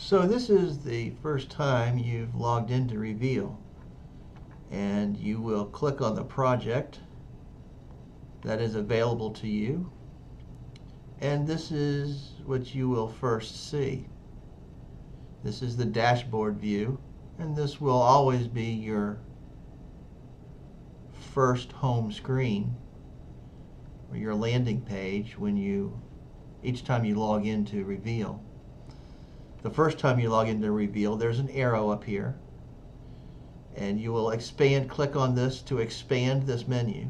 So this is the first time you've logged into Reveal, and you will click on the project that is available to you, and this is what you will first see. This is the dashboard view, and this will always be your first home screen or your landing page each time you log into Reveal. The first time you log into Reveal, there's an arrow up here, and you will click on this to expand this menu.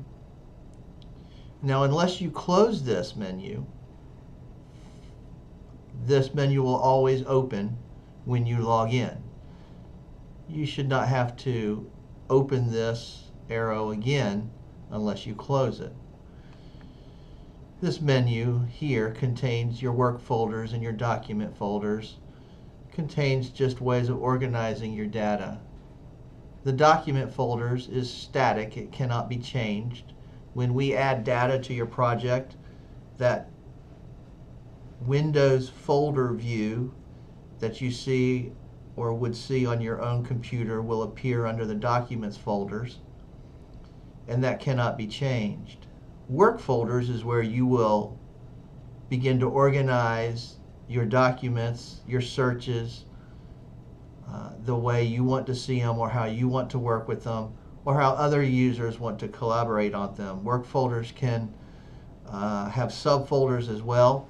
Now, unless you close this menu will always open when you log in. You should not have to open this arrow again unless you close it. This menu here contains your work folders and your document folders. Contains just ways of organizing your data. The document folders is static, it cannot be changed. When we add data to your project, that Windows folder view that you see or would see on your own computer will appear under the documents folders, and that cannot be changed. Work folders is where you will begin to organize your documents, your searches, the way you want to see them or how you want to work with them or how other users want to collaborate on them. Work folders can have subfolders as well,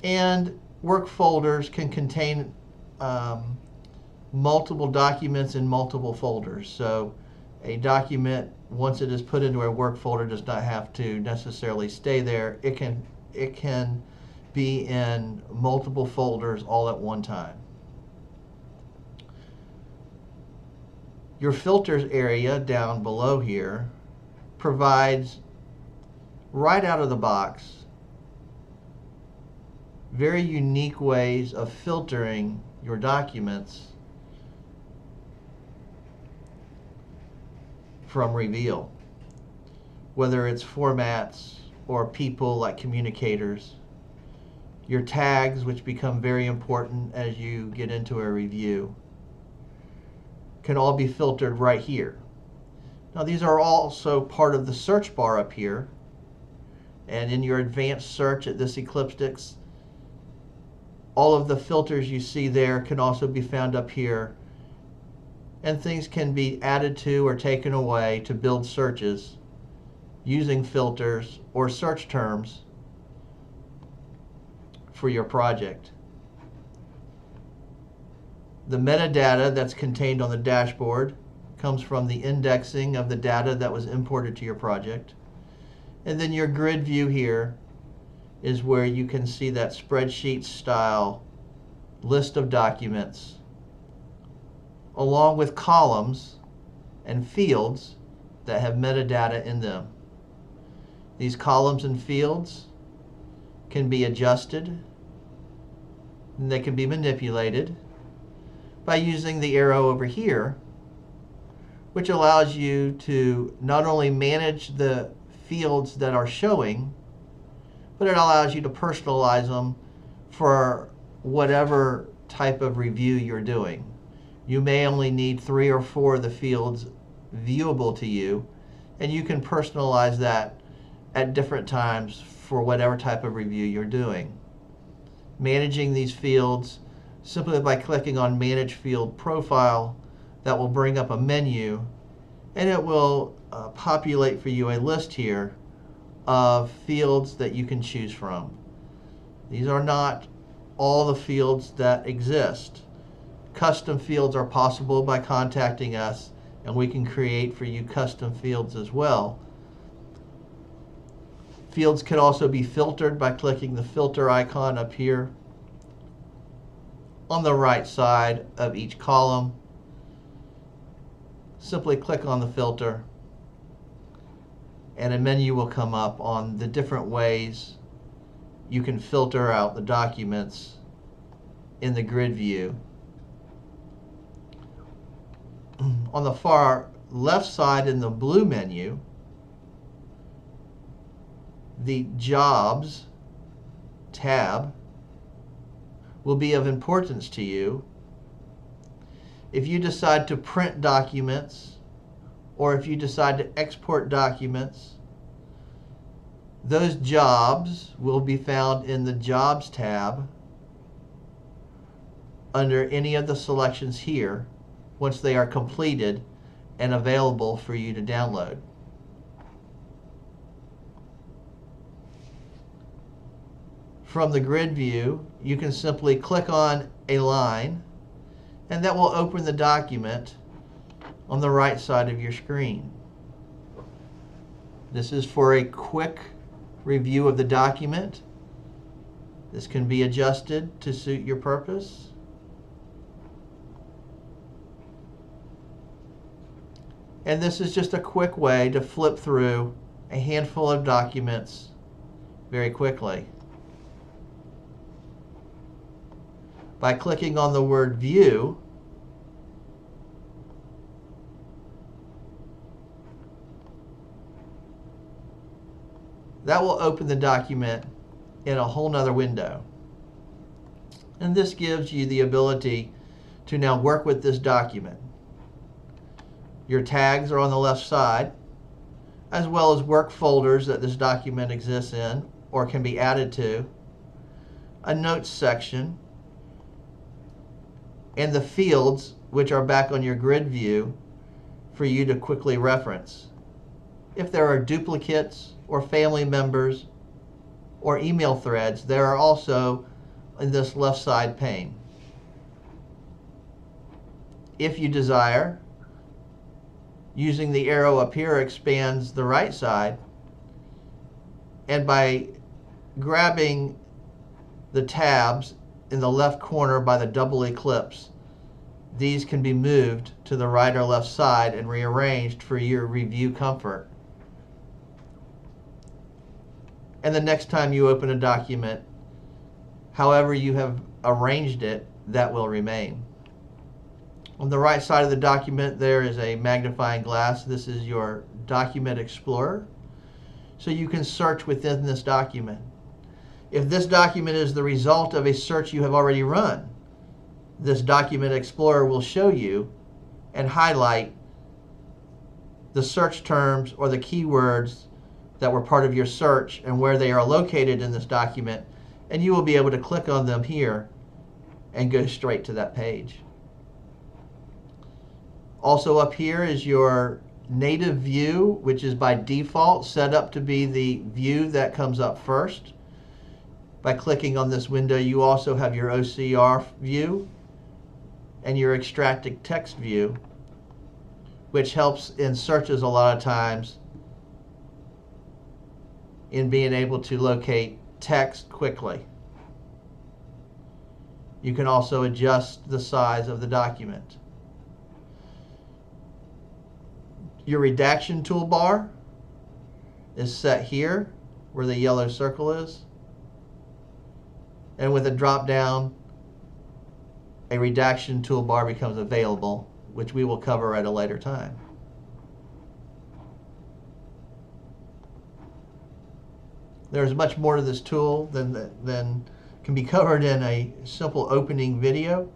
and work folders can contain multiple documents in multiple folders. So a document, once it is put into a work folder, does not have to necessarily stay there. It can be in multiple folders all at one time. Your filters area down below here provides, right out of the box, very unique ways of filtering your documents from Reveal, whether it's formats or people like communicators. Your tags, which become very important as you get into a review, can all be filtered right here. Now, these are also part of the search bar up here, and in your advanced search at this Eclipsticks, all of the filters you see there can also be found up here, and things can be added to or taken away to build searches using filters or search terms for your project. The metadata that's contained on the dashboard comes from the indexing of the data that was imported to your project. And then your grid view here is where you can see that spreadsheet style list of documents along with columns and fields that have metadata in them. These columns and fields can be adjusted, and they can be manipulated by using the arrow over here, which allows you to not only manage the fields that are showing, but it allows you to personalize them for whatever type of review you're doing. You may only need 3 or 4 of the fields viewable to you, and you can personalize that at different times for whatever type of review you're doing. Managing these fields simply by clicking on Manage Field Profile, that will bring up a menu, and it will populate for you a list here of fields that you can choose from. These are not all the fields that exist. Custom fields are possible by contacting us, and we can create for you custom fields as well. Fields can also be filtered by clicking the filter icon up here on the right side of each column. Simply click on the filter, and a menu will come up on the different ways you can filter out the documents in the grid view. On the far left side in the blue menu, the Jobs tab will be of importance to you. If you decide to print documents, or if you decide to export documents, those jobs will be found in the Jobs tab under any of the selections here once they are completed and available for you to download. From the grid view, you can simply click on a line, and that will open the document on the right side of your screen. This is for a quick review of the document. This can be adjusted to suit your purpose. And this is just a quick way to flip through a handful of documents very quickly. By clicking on the word View, that will open the document in a whole nother window. And this gives you the ability to now work with this document. Your tags are on the left side, as well as work folders that this document exists in or can be added to, a notes section, and the fields, which are back on your grid view for you to quickly reference. If there are duplicates or family members or email threads, they are also in this left side pane. If you desire, using the arrow up here expands the right side, and by grabbing the tabs in the left corner by the double ellipse, these can be moved to the right or left side and rearranged for your review comfort. And the next time you open a document, however you have arranged it, that will remain. On the right side of the document, there is a magnifying glass. This is your Document Explorer. So you can search within this document. If this document is the result of a search you have already run, this Document Explorer will show you and highlight the search terms or the keywords that were part of your search and where they are located in this document, and you will be able to click on them here and go straight to that page. Also up here is your native view, which is by default set up to be the view that comes up first. By clicking on this window, you also have your OCR view and your extracted text view, which helps in searches a lot of times in being able to locate text quickly. You can also adjust the size of the document. Your redaction toolbar is set here where the yellow circle is. And with a drop down, a redaction toolbar becomes available, which we will cover at a later time. There's much more to this tool than can be covered in a simple opening video,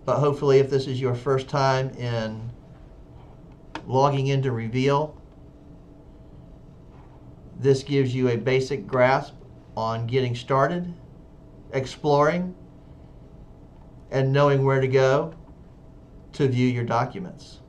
but hopefully if this is your first time in logging into Reveal, this gives you a basic grasp on getting started, exploring, and knowing where to go to view your documents.